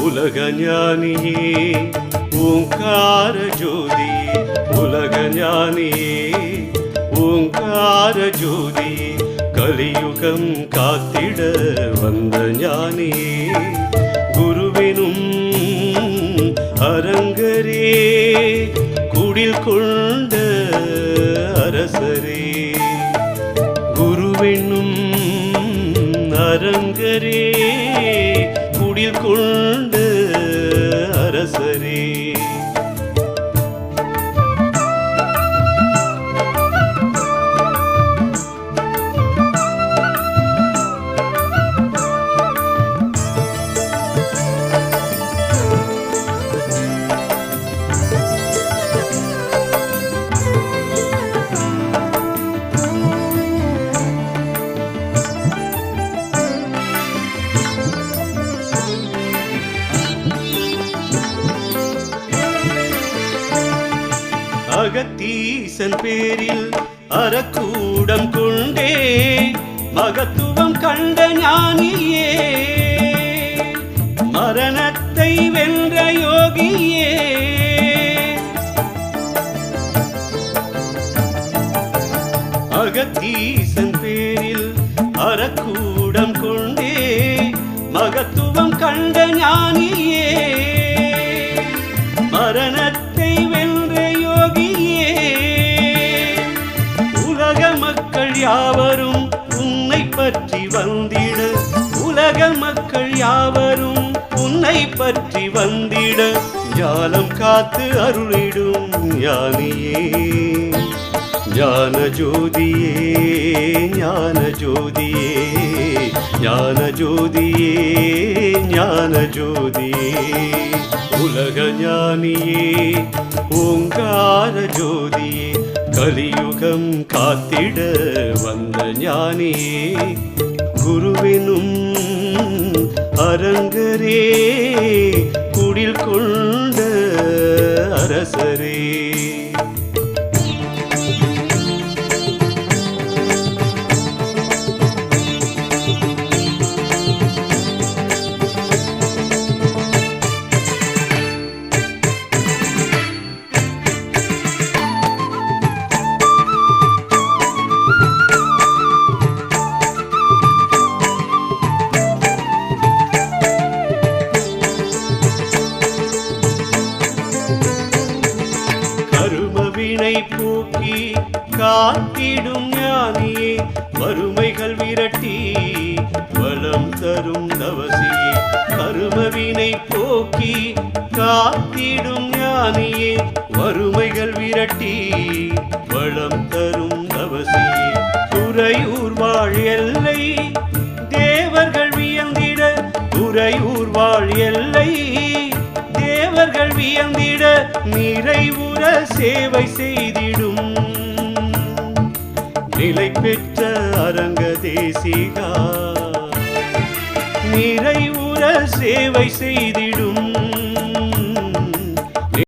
உலக ஞானியே ஓங்கார ஜோதி, உலக ஞானியே ஓங்கார ஜோதி, கலியுகம் காத்திட வந்த ஞானியே, குருவெனும் அரங்கரே, குடில் கொண்ட அரசரே, குருவெனும் அரங்கரே, குடில் கொண்ட அரசரே. அகத்தீசன் பேரில் அறக்கூடம் கொண்டே மகத்துவம் கண்ட ஞானியே, மரணத்தை வென்ற யோகியே, அகத்தீசன் பேரில் அறக்கூடம் கொண்டே மகத்துவம் கண்ட ஞானியே, மரணத்தை வென்ற யோகியே, உலக மக்கள் யாவரும் உன்னை பற்றி வந்திட, உலக மக்கள் யாவரும் உன்னை பற்றி வந்திட, ஞானம் காத்து அருளிடும் ஞானியே, ஞான ஜோதியே, ஞான ஜோதியே, ஞான ஜோதியே, ஞான ஜோதியே, உலக ஞானியே ஓங்கார ஜோதியே, கலியுகம் காத்திட வந்த ஞானியே, குருவெனும் அரங்கரே, குடில் கொண்ட அரசரே. கருமவினை போக்கி காத்திடும் ஞானியே, வறுமைகள் விரட்டி வளம் தரும் தவசியே, கருமவினை போக்கி காத்திடும் ஞானியே, வறுமைகள் விரட்டி வளம் தரும் தவசியே, துறையூர் வாழ் எல்லை தேவர்கள் வியந்திட, துறையூர் வாழ் எல்லை தேவர்கள் வியந்திட, நிறைவுற சேவை செய்திடும் நிலை பெற்ற அரங்க தேசிகா, நிறைவுற சேவை செய்திடும்